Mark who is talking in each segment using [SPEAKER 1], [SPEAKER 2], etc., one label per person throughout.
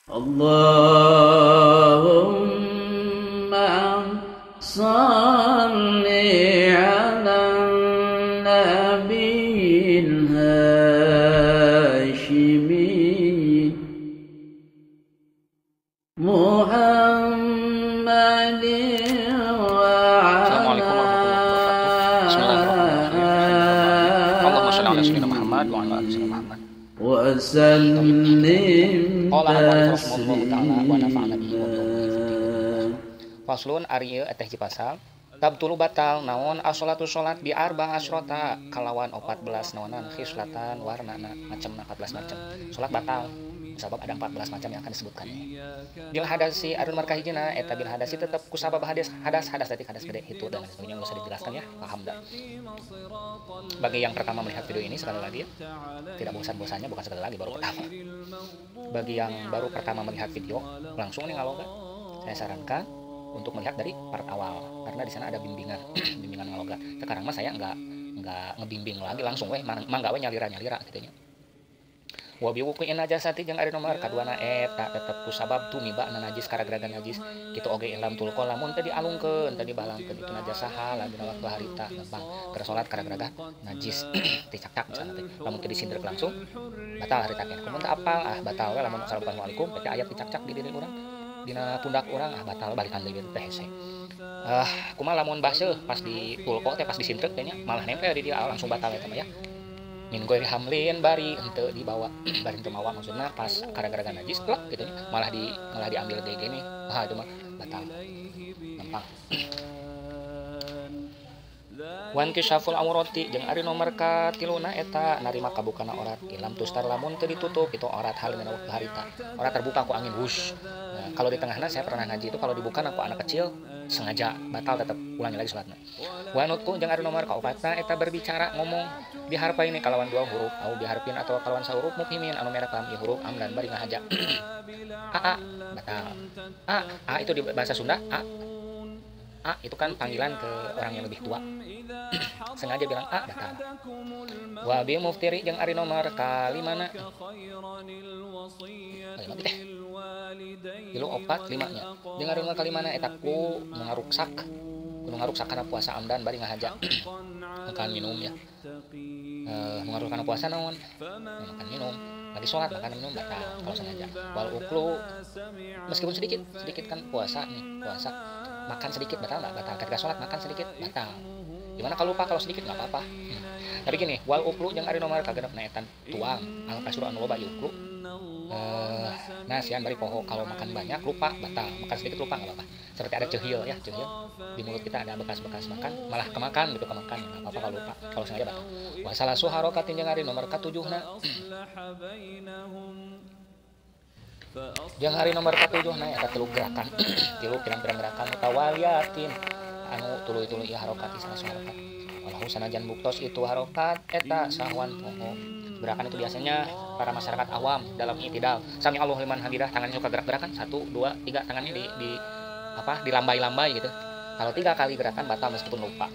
[SPEAKER 1] Allahumma salli ala nabiyil hashimi Muhammadin wa
[SPEAKER 2] Assalamualaikum warahmatullahi wabarakatuh. Bismillahirrahmanirrahim. Allahumma shalli ala sayyidina Muhammad wa ala ali sayyidina Muhammad.
[SPEAKER 1] wa sallim
[SPEAKER 2] Qala rahimahullahu ta'ala wa nafa'ana bihi wa bihi. Faslun ari ieu teh pasal tabtulu batal naon as-sholatu sholat bi arba asyrota kalawan 14 naonan khislatan warnana macam 14 macam. Salat batal sabab ada 14 macam yang akan disebutkan. Bil hadasi arun markah hijina eta bil hadasi tetap ku sabab hadas tadi hadas gede itu dan sebagainya enggak usah dijelaskan ya, paham dah. Bagi yang pertama melihat video ini sekali lagi ya, tidak bosan-bosannya bukan sekali lagi baru pertama. Bagi yang baru pertama melihat video langsung nih ngaloga, saya sarankan untuk melihat dari part awal karena di sana ada bimbingan bimbingan ngaloga. Sekarang mah saya enggak ngebimbing lagi langsung mangga we nyalira-nyalira gitu nya. Wa biwuqi'in najasati jeung ari nomor kaduana eta tetep ku sabab tumibana najis karagaragan najis kitu oge ilam tulqol lamun teu dialungkeun teu dibalangkeun itu najasaha lamun waktu harita gampang keur salat karagaraga najis dicakak misalna teh lamun teu disindrek langsung batal harita keneh kumaha apal batal we lamun assalamualaikum teh ayat dicakcak di diri urang dina pundak urang batal balikan deui teh hese kumaha lamun baseuh pas di tulko teh pas disindrek teh nya malah nempel di dia langsung batal eta mah ya. Min gue hamlin bari ente dibawa bari ente mawa maksudnya pas gara-gara najis lah gitu nya malah diambil kayak gini itu mah batal gampang. Wan kisyaful aurati jeung ari nomor katiluna eta narima kabukana aurat ilam tustar lamun teu ditutup itu aurat halina waktu harita aurat terbuka ku angin wush. Nah, kalau di tengahna saya pernah ngaji itu kalau dibuka aku anak kecil sengaja batal tetap ulangi lagi salatna. Wanutku jeung ari nomor kaopatna eta berbicara ngomong diharpa ini kalawan dua huruf au diharpin atau kalawan sahuruf mukhimin anu merek lam huruf amdan bari ngahaja. Batal. Itu di bahasa Sunda itu kan panggilan ke orang yang lebih tua. Sengaja bilang batal. Wa bi muftiri jeung ari nomor kalimana. Kalimat teh. Tilu opat limanya. Jeung ari nomor kalimana eta ku ngaruksak. Kudu ngaruksak kana puasa amdan bari ngahaja. Makan minum ya. Mengaruh kana puasa naon? Makan minum. Lagi sholat makan minum batal kalau sengaja. Wal uklu meskipun sedikit kan puasa makan sedikit batal enggak batal. Ketika sholat makan sedikit batal. Gimana kalau lupa kalau sedikit enggak apa-apa. Tapi gini, wal uklu jeung ari nomor kagenepna eta tuang al kasur anu loba uklu. Sian bari poho kalau makan banyak lupa batal, makan sedikit lupa enggak apa-apa. Seperti ada cehil di mulut kita ada bekas-bekas makan malah kemakan enggak apa-apa kalau lupa kalau sengaja batal. Wa salasu harokatin jeung ari nomor katujuhna jeung hari nomor katujuhna eta tilu gerakan tilu pirang-pirang gerakan mutawaliyatin anu tuluy-tuluy ieu harokat salasu harokat walau sanajan buktos itu harokat eta sahwan poho. Gerakan itu biasanya para masyarakat awam dalam i'tidal sami Allahu liman hamidah tangannya suka gerak-gerakan 1 2 3 tangannya dilambai-lambai gitu. Kalau 3 kali gerakan batal meskipun lupa.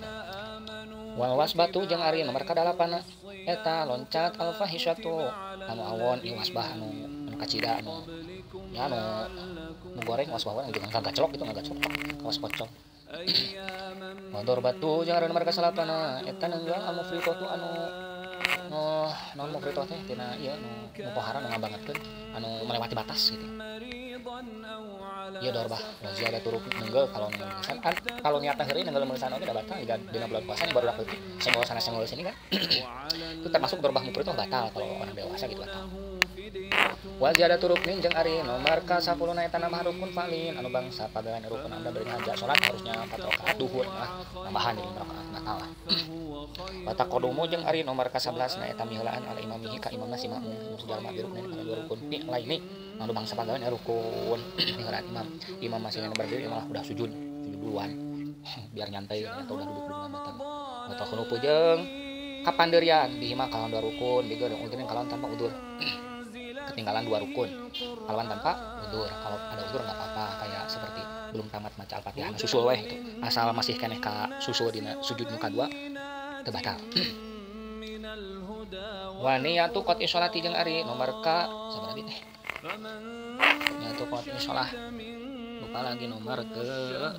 [SPEAKER 2] Wal wasbatu jeung ari nomor kadalapana eta loncat al fahisyatu anu awon ieu wasbah anu kacida anu goreng wasbah anu jeung gagaclok gitu kawas pocong. Motor batu jeung ari nomor kasalapana eta nanggal anu fritotu anu non mau frito teh tina ieu nu pohara nu ngabangetkeun anu melewati batas gitu. Ieu dorbah razia ada turuk neunggel kalau nulisan kan kalau niatna heureuy neunggel nulisan oge da batal dina bulan puasa baru dapat senggol sana senggol sini kan. Itu termasuk dorbah mukri itu batal kalau orang dewasa gitu batal. Wa ziyada turuk ning jeung ari nomor ka 10 na eta nambah rukun falin anu bangsa pagawean rukun anda beri haja salat harusnya 4 rakaat duhur tambahan di 5 rakaat batal lah. Wa taqaddumu jeung ari nomor ka 11 na eta mihlaan ala imamihi ka imamna si makmum nu sudah mah rukun kana dua rukun ni lain anu bangsa pagawean rukun mihlaan imam masih yang berdiri malah udah sujud duluan biar nyantai atau udah duduk duluan batal. Wa taqunu jeung kapanderian di hima kalawan dua rukun di goreng udurin kalawan tanpa udur. Ketinggalan 2 rukun kalawan tanpa udur. Kalau ada udur nggak apa-apa kayak seperti belum tamat maca Al-Fatihah susul weh itu asal masih keneh ka susul dina sujud muka 2 teu batal. Wa niyatu qad isolati jeung ari nomor ka sabaraha teh Nyatu kot sholah lupa lagi nomor ke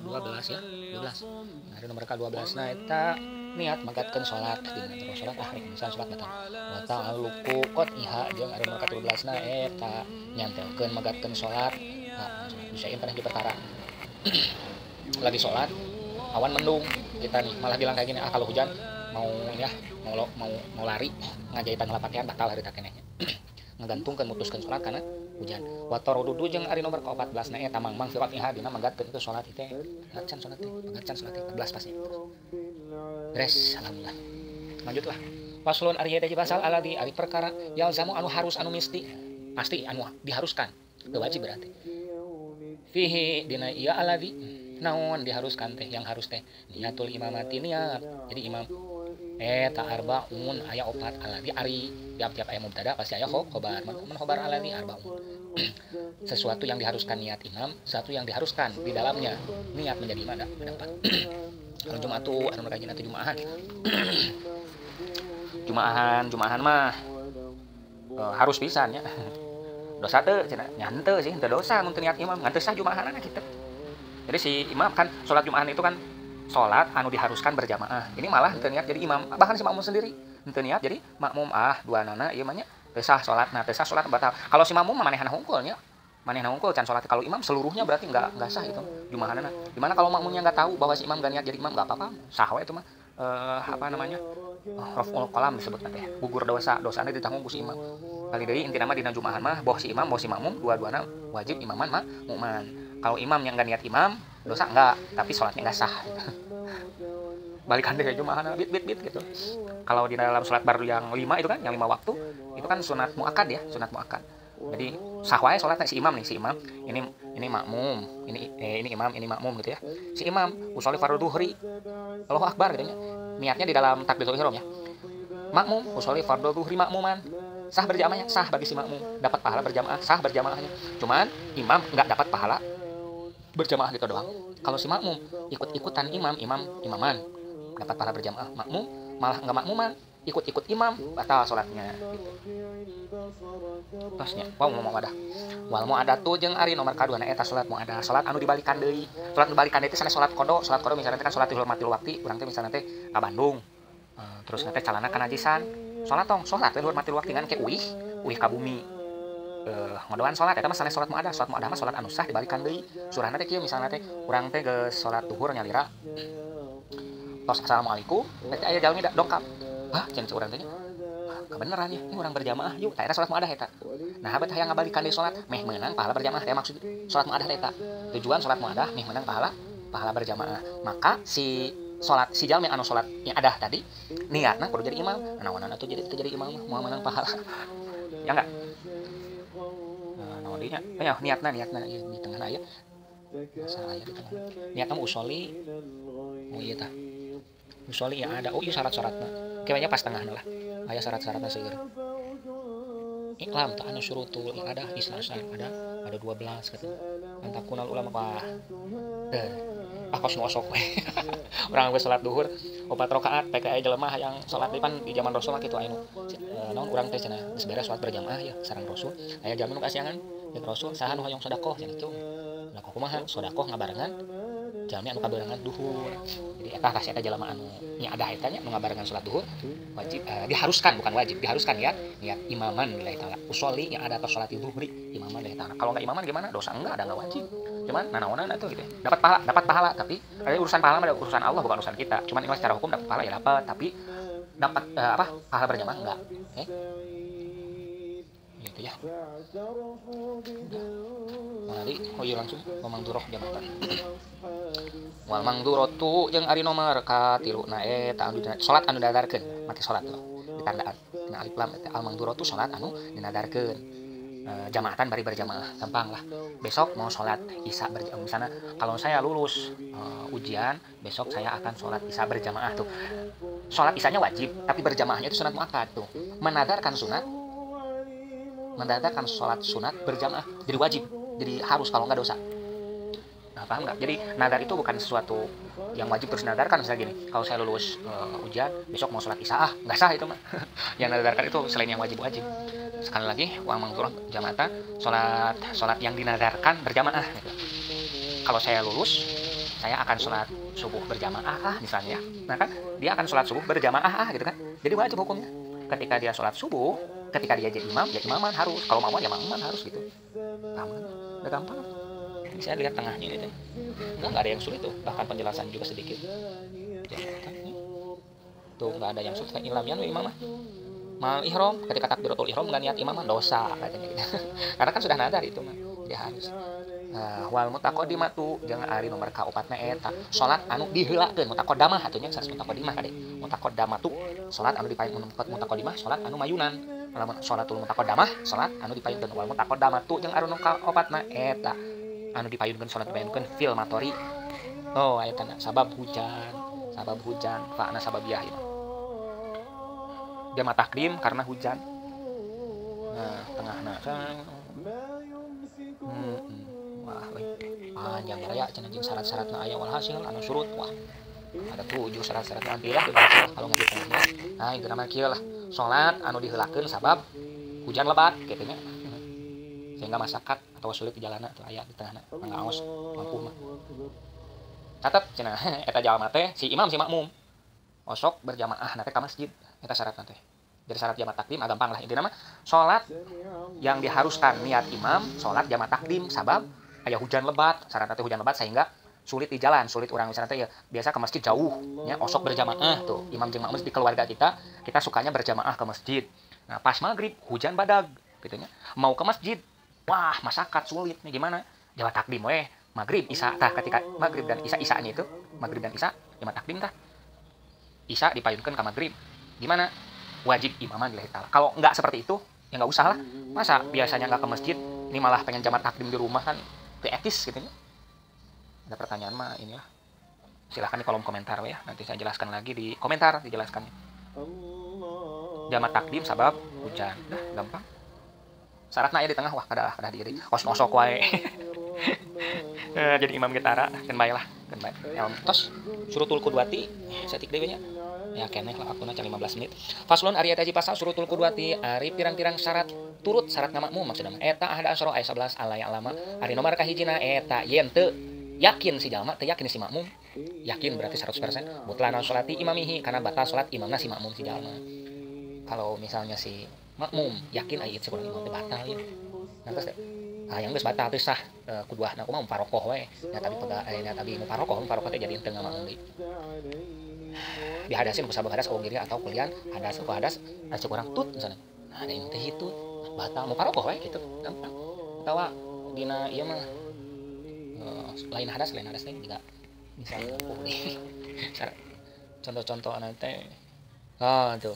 [SPEAKER 2] 12 ya 12 hari nomor ke 12 nah eta niat magatkeun sholat dina terus sholat rek misalnya sholat batal batal luku kot iha jeung hari nomor ke 12 nah eta nyantelkeun magatkeun sholat bisain pernah di perkara lagi sholat awan mendung kita nih malah bilang kayak gini kalau hujan mau ya mau lari ngajahitan lapatian batal hari tak kenehnya ngagantungkeun mutuskeun sholat karena hujan wator dudu jeung ari nomor ke-14 na eta mangmang firat iha dina manggatkeun itu sholat teh magatcan sholat teh 14 pasti beres alhamdulillah lanjutlah paslon ari teh pasal aladi ari perkara yalzamu anu harus anu mesti pasti anu diharuskan teu wajib berarti fihi dina ieu aladi naon diharuskan teh yang harus teh niatul imamati niat jadi imam eta arbaun aya opat aladi ari tiap-tiap aya mubtada pasti aya khobar mun khobar aladi arbaun sesuatu yang diharuskan niat imam satu yang diharuskan di dalamnya niat menjadi imam ada empat kalau jumatu anu rajin atuh jumahan mah harus pisan nya dosa teu cenah nya henteu sih henteu dosa mun teu niat imam ngan teu sah jumahanna kitu jadi si imam kan salat jumahan itu kan salat anu diharuskan berjamaah ini malah henteu niat jadi imam bahkan si makmum sendiri henteu niat jadi makmum dua nana ieu mah nya teu sah salatna teu sah salat batal kalau si makmum manehna hungkul nya manehna hungkul can salat kalau imam seluruhnya berarti enggak sah itu jumahanna gimana kalau makmumnya enggak tahu bahwa si imam enggak niat jadi imam enggak apa-apa sah we itu mah apa namanya raful qalam disebut teh gugur dosana ditanggung ku si imam kali deui intina mah dina jumahan mah boh si imam boh si makmum dua-duana wajib imaman makmuman kalau imam yang enggak niat imam dosa enggak tapi salatnya enggak sah gitu. Balikan deh jumahan bit gitu kalau di dalam salat baru yang 5 itu kan yang 5 waktu itu kan sunat muakkad ya sunat muakkad jadi sah wae salatnya si imam ini makmum ini imam ini makmum gitu ya si imam usolli fardhu dhuhri Allahu akbar gitu ya niatnya di dalam takbiratul ihram ya makmum usolli fardhu dhuhri makmuman sah berjamaahnya sah bagi si makmum dapat pahala berjamaah sah berjamaahnya cuman imam enggak dapat pahala berjamaah gitu doang kalau si makmum ikut-ikutan imaman dapat pahala berjamaah makmum malah enggak makmuman ikut-ikut imam batal salatnya gitu. Tasnya mau ada wal mau ada tuh jeung ari nomor kadua eta salat mau ada salat anu dibalikan deui salat dibalikan deui teh sanes salat kodo misalnya teh kan salat dihormatil waktu urang teh misalnya teh ka Bandung terus nanti calana ka najisan salat dihormatil waktu kan ke uih ka bumi ngodoan salat eta mah sanes salat mau ada mah salat anu sah dibalikan deui surahna teh kieu misalnya teh urang teh geus salat duhur nyalira tos assalamualaikum teh aya jalmi dongkap cenah urang teh kebenaran ya ini orang berjamaah yuk tak ada salat muadah eta nah habat hayang ngabalikan di salat meh meunang pahala berjamaah teh maksud salat muadah eta tujuan salat muadah meh meunang pahala berjamaah maka si salat si jalmi anu salat yang ada tadi niatna kudu jadi imam naonan atuh jadi imam moal meunang pahala ya enggak naon dinya nya niatna di tengah aya masalah aya di tengah niatna usolli ieu tah usolli ya ada ieu syarat-syaratna kayaknya pas tengahna lah aya syarat-syaratna seueur iklam ta anu syurutul ada isnasan ada 12 gitu antakunal ulama kos ngosok we urang geus salat duhur 4 rakaat PKI jelema yang salat depan di zaman Rasul kitu aya naon urang teh cenah geus beres salat berjamaah ya sareng Rasul aya jalma nu kasiangan jeung Rasul saha nu hoyong sedekah cenah kitu lah kumaha sedekah ngabarengan jalmi anu kabarengan duhur jadi eta kasih eta jalma anu nya ada eta nya nu ngabarengan salat duhur wajib diharuskan bukan wajib diharuskan niat imaman lillahi taala usolli yang ada atau salat duhri imaman lillahi taala kalau enggak imaman gimana dosa enggak ada enggak wajib cuman nanaonan atuh gitu dapat pahala tapi urusan pahala mah urusan Allah bukan urusan kita cuman ini secara hukum dapat pahala ya dapat tapi dapat pahala berjamaah enggak gitu ya mari hoyo langsung mamangduroh jabatan wal mangduratu jeung ari nomor ka 3 na eta anu salat anu dadarkeun mati salat tuh ditandaan na alif lam eta al mangduratu salat anu dinadarkeun jamaatan bari berjamaah gampang lah besok mau salat isya berjamaah misalnya kalau saya lulus ujian besok saya akan salat isya berjamaah tuh salat isyanya wajib tapi berjamaahnya itu sunat muakkad tuh menadarkan salat sunat berjamaah jadi wajib jadi harus kalau enggak dosa nah, paham nggak? Jadi nadar itu bukan sesuatu yang wajib terus nadarkan misalnya gini kalau saya lulus ujian besok mau sholat isya nggak sah itu mah yang nadarkan itu selain yang wajib Sekali lagi, wa mangsurah jamaata, sholat yang dinadarkan berjamaah gitu. Kalau saya lulus, saya akan sholat subuh berjamaah misalnya. Nah kan, dia akan sholat subuh berjamaah gitu kan. Jadi wajib hukumnya. Ketika dia sholat subuh, ketika dia jadi imam, ya imaman harus. Kalau mamuan ya mamuman harus gitu. Paham kan? Udah gampang. Ini saya lihat tengahnya ini teh. Nggak ada yang sulit tuh. Bahkan penjelasan juga sedikit. Tuh nggak ada yang sulit. Ilam yan imamah. Mal ihram, ketika takbiratul ihram nggak niat imaman dosa katanya gitu. Karena kan sudah nadar itu mah. Dia harus. Wal mutaqaddimatu jeung ari nomor kaopatna eta salat anu diheulakeun mutaqaddamah atunya sanes mutaqaddimah kade mutaqaddamatu salat anu dipayung mutaqaddimah salat anu mayunan lamun salatul mutaqaddamah salat anu dipayungkeun wal mutaqaddamatu jeung ari nu kaopatna eta anu dipayungkeun salat dipayungkeun fil matori eta sabab hujan fa'na sababiyah itu jama takdim karena hujan tengahna panjang raya cenah jeung syarat-syaratna aya wal hasil anu surut wah ada 7 syarat-syarat nanti lah kalau nggak ditanya nah itu nama kieu lah salat anu diheulakeun sabab hujan lebat kitu nya sehingga masyarakat atau sulit di jalanan tuh aya di tengahna ngaos mampu mah catat cenah eta jalma teh si imam si makmum osok berjamaah nanti ke masjid eta syaratna teh jadi syarat jama takdim gampang lah intinya mah salat yang diharuskan niat imam salat jama takdim sabab aya hujan lebat syaratna teh hujan lebat sehingga sulit di jalan sulit orang misalnya teh ya biasa ke masjid jauh nya osok berjamaah tuh imam jeung makmum di keluarga kita sukanya berjamaah ke masjid nah pas maghrib hujan badag gitu nya mau ke masjid wah masyarakat sulit nih gimana jama takdim we maghrib isya tah ketika maghrib dan isya-isyanya itu maghrib dan isya jama takdim tah isya dipayunkeun ka maghrib gimana wajib imaman lillahi ta'ala. Kalau nggak seperti itu, ya nggak usah lah. Masa biasanya nggak ke masjid, ini malah pengen jamat takdim di rumah kan, itu etis gitu ya. Ada pertanyaan mah inilah. Silahkan di kolom komentar ya, nanti saya jelaskan lagi di komentar dijelaskannya. Jamat takdim sabab hujan, nah gampang. Syaratnya ya di tengah, wah kada diri, osok wae. Jadi imam getara, kan baiklah, kan baik. Tos surutul qudwati, satik dewe nya. Ya keneh lah aku naca 15 menit. Faslun ari eta pasal surutul qudwati ari pirang-pirang syarat turut syarat makmum maksudna eta ahada asra ayat 11 alaya alama ari nomor kahijina eta yen teu yakin si jalma teu yakin si makmum yakin berarti 100% mutlana sholati imamihi karena batal salat imamna si makmum si jalma. Kalau misalnya si makmum yakin aya si imam teh batal ya. Nantos yang geus batal teh sah kuduahna kumaha muparokoh we nya tapi muparokoh teh jadi teu ngamakmum deui. Dihadasin ku sabab hadas ogiri atau kulian hadas ku hadas ada kurang tut misalnya nah ada yang teh itu batal muparokoh we gitu gampang atawa dina ieu mah lain hadas teh juga misalnya contoh-contoh anak teh tuh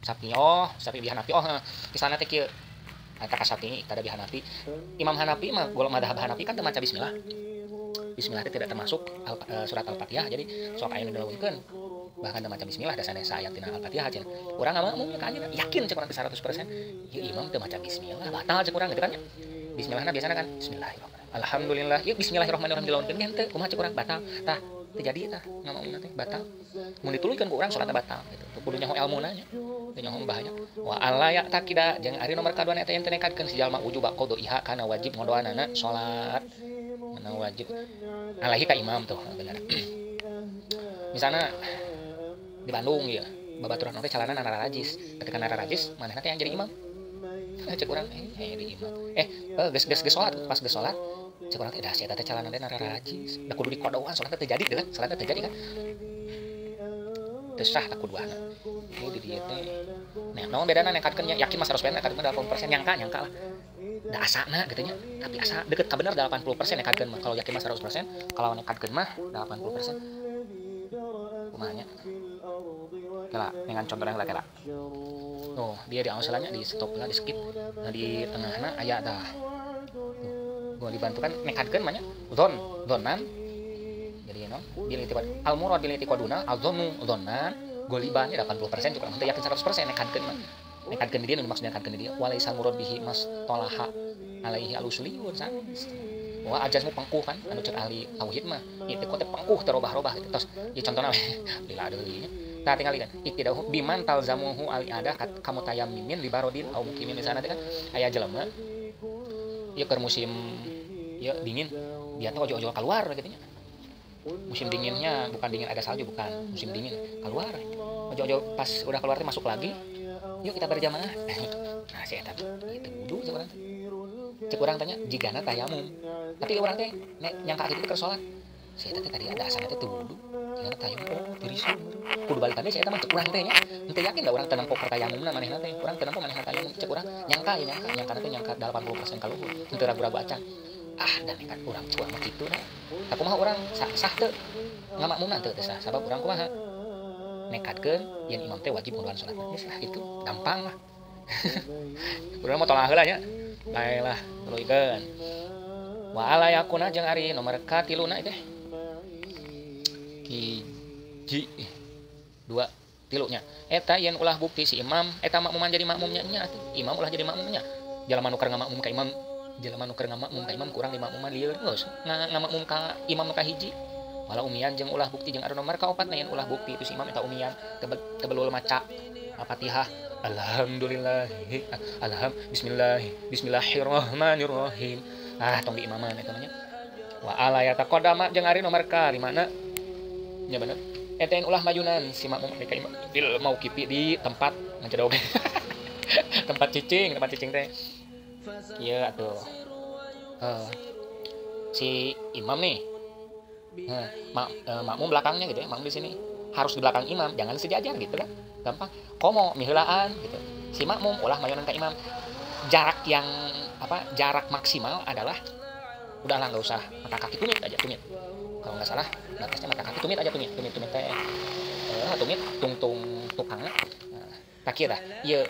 [SPEAKER 2] sapi di Hanafi kisana teh kieu eta ka sapi kada di Hanafi Imam Hanafi mah golongan madhab Hanafi kan teu maca bismillah tidak termasuk surat Al-Fatihah jadi sok aya nu dilawungkeun bahkan teu maca bismillah da sanes ayat dina Al-Fatihah cenah urang ngomong ka anjeun yakin cek urang 100% ieu imam teu maca bismillah batal cek urang gitu kan bismillahna biasana kan bismillahirrahmanirrahim alhamdulillah ieu bismillahirrahmanirrahim dilawungkeun kan teu kumaha cek urang batal tah teu jadi tah ngomongna teh batal mun dituluykeun ku urang salatna batal gitu kudu nyaho ilmuna nya teu nyaho bahaya wa alla ya takida jeung ari nomor kadua eta yen teu nekadkeun si jalma wujuba qadha kana wajib ngodoanana salat mana wajib alaihi ka imam tuh benar misalnya di Bandung ya babaturan teh calanan nara rajis ketika nara rajis manehna teh yang jadi imam cek urang jadi imam geus salat pas geus salat cek urang teh dah sia teh calanan teh nara rajis da kudu dikodoan salat teh jadi kan salat teh jadi kan teu sah tak kuduana ini di dieu teh nah naon bedana nekatkeun yakin mah 100% nekatkeun 80% nyangka lah da asana gitu nya tapi asa deket ka bener 80% nekatkeun mah kalau yakin mah 100% kalau nekatkeun mah 80% kumaha nya kala dengan contohna heula kala dia di awalnya di stop lah di skip nah di tengahna aya dah gua dibantu kan nekatkeun mah nya zonan jadi no diliti al murad diliti koduna al zonu zonan goliban 80% juga teu yakin 100% nekatkeun mah nekatkeun di dieu nu maksudna nekatkeun di dieu walaisa murad bihi mas tolaha alaihi alusuliun sanes wah ajasmu pangkuh kan anu cek ahli tauhid mah ieu teh kote pangkuh terobah-robah gitu terus ieu contohna lila deui Tah tinggal kan iktidahu biman talzamuhu al ada kamu tayammimin li barodin au mukimin di sana teh kan aya jelema ieu keur musim ieu dingin dia teh ojo-ojo keluar gitu nya. Musim dinginnya bukan dingin ada salju, bukan musim dingin keluar ojo-ojo pas udah keluar teh masuk lagi yuk kita berjamaah. Nah si eta itu wudu cek urang teh. Cek urang tanya jigana tayamum. Tapi urang teh nyangka kitu keur salat. Si eta teh tadi ada asalna teh teu wudu. Jigana tayamum oh teu risu. Kudu balik tadi si eta mah cek urang teh nya. Henteu yakin da urang teu nempo tayamumna manehna teh. Urang teu nempo manehna tayamum cek urang nyangka teh nyangka 80% ka luhur. Henteu ragu-ragu acan. Dan nekat urang cuan mah kitu nah. Aku mah urang sah teu ngamakmumna teu sah. Sabab urang kumaha nekatkeun yen imam teh wajib nguruan salatna. Geus lah kitu, gampang lah. Urang mah tolak heula nya. Baiklah, tuluikeun. Wa ala yakuna jeung ari nomor katiluna teh. Hiji 2 tilunya. Eta yen ulah bukti si imam eta makmuman jadi makmumnya nya atuh. Imam ulah jadi makmumnya. Jalma nu keur ngamakmum ka imam, jalma nu keur ngamakmum ka imam kurang di makmuman lieur geus. Ngamakmum ka imam nu ka hiji. Wala umian jeung ulah bukti jeung anu nomor kaopat yen ulah bukti itu si imam eta umian tebelul maca Fatihah alhamdulillah bismillahirrahmanirrahim tong di imaman eta nya wa ala yataqaddama jeung ari nomor ka di mana nya bener eta yen ulah majunan si makmum ka imam fil mauqifi di tempat ngacedog tempat cicing teh ieu atuh si imam nih makmum belakangnya gitu ya, makmum di sini harus di belakang imam, jangan sejajar gitu kan, gampang. Komo miheulaan gitu. Si makmum ulah majunan ke imam. Jarak maksimal adalah udahlah nggak usah mata kaki tumit aja tumit. Kalau nggak salah batasnya mata kaki tumit aja tumit teh. Tumit tung tukangna. Tak kira, ieu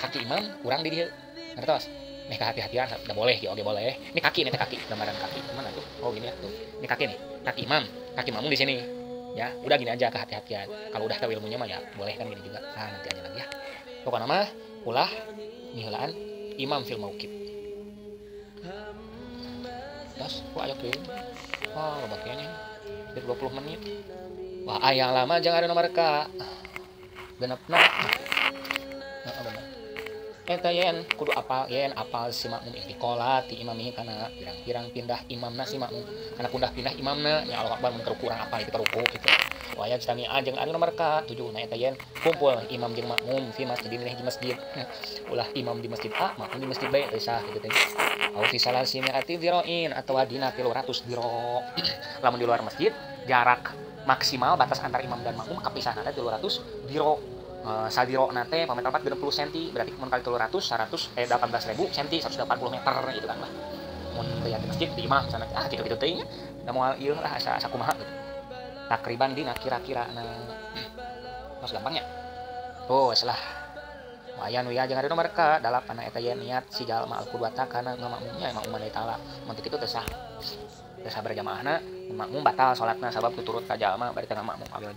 [SPEAKER 2] kaki imam kurang di dieu. Ngertos? Nih hati-hatian, udah boleh, ya oke boleh. Ini kaki, gambaran kaki. Mana tuh? Oh gini ya tuh. Ini kaki nih, kaki makmum di sini. Ya, udah gini aja kehati-hatian. Kalau udah tahu ilmunya mah ya boleh kan gini juga. Nanti aja lagi ya. Pokoknya mah ulah niheulaan imam fil mauqif. Terus, ayo tuh. Loba kayaknya. Hampir 20 menit. Wah, aya lama jangan ada nomor ka. Genepna. Bener. Eta yen kudu apal si makmum istiqolah ti imamih kana pirang-pirang pindah imamna si makmum kana pindah imamna nya Allahu akbar mun kurang apal itu ruku gitu. Waya jami ajeng anu nomor ka 7 na eta yen kumpul imam jeung makmum fi masjidin di masjid. Ulah imam di masjid A, makmum di masjid B teh sah gitu teh. Au fi salasi mi'ati dhira'in atau dina 300 dhira'. Lamun di luar masjid jarak maksimal batas antar imam dan makmum kapisahan ada 300 dhira'. Sadiro nate pameter 4 60 cm berarti mun kali 300 18.000 cm 180 meter gitu kan lah. Mun teu di masjid di imam sana gitu teh nya. Da moal ieu lah asa kumaha gitu. Takriban dina kira-kira mas gampangnya. Salah. Wayan we jeung ada nomor ka 8 eta ye niat si jalma al-qudwata kana ngamakmumnya makmum deui taala. Mun kitu teh sah. Teh berjamaahna makmum batal salatna sabab tuturut ka jalma bari teh makmum awil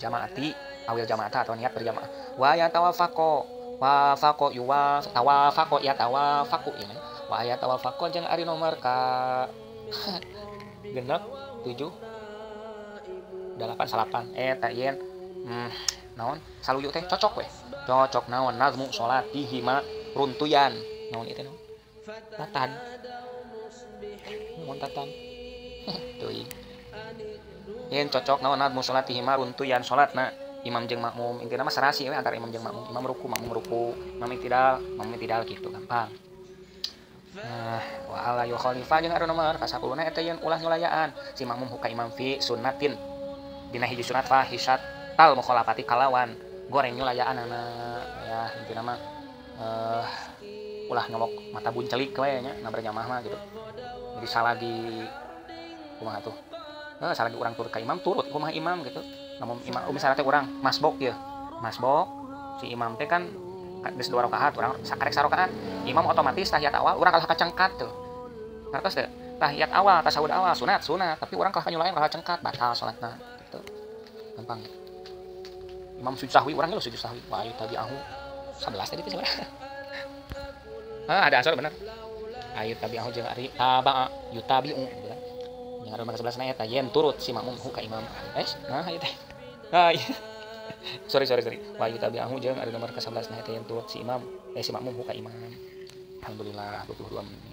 [SPEAKER 2] jamaata atau niat berjamaah. Wa ya tawafaqo ya tawafaku ini. Wa ya tawafaqo jeung ari nomor ka genep 7 8 eta yen naon saluyu teh cocok naon nazmu salatihi ma runtuyan naon ieu teh naon tatan tuh yen cocok naon nazmu salatihi ma runtuyan salatna imam jeung makmum intina mah sarasi we antara imam jeung makmum imam ruku imam itidal gitu gampang. Wa ala yu khalifah jeung anu nomor ka 10 na eta yen ulah nyulayaan si makmum ka imam fi sunnatin dina hiji sunat fa hisat tal mukhalafati kalawan goreng nyulayaan ya intina mah ulah nyolok mata buncelik we nya na berjamaah mah gitu. Jadi salagi kumaha tuh salagi urang turut ka imam turut kumaha imam gitu. Namun imam misalnya teh urang masbok si imam teh kan geus 2 rakaat urang sakarek 3 rakaat imam otomatis tahiyat awal urang kalah kacengkat tuh ngertos teh tahiyat awal tasawuf awal sunat tapi urang kalah nyulayan kalah cengkat batal salatna gitu gampang imam sujud sahwi urang geus sujud sahwi wa ayu tabi'ahu 11 tadi teh sebenarnya ada asal bener ayu tabi'ahu jeung ari yutabi'u bener yang ada nomor 11 na eta yen turut si makmum ka imam nah ieu teh iya sorry wa yutabi'ahu jeung ari nomor ke-11 nah eta yang si imam si makmum ka imam. Alhamdulillah 22 menit.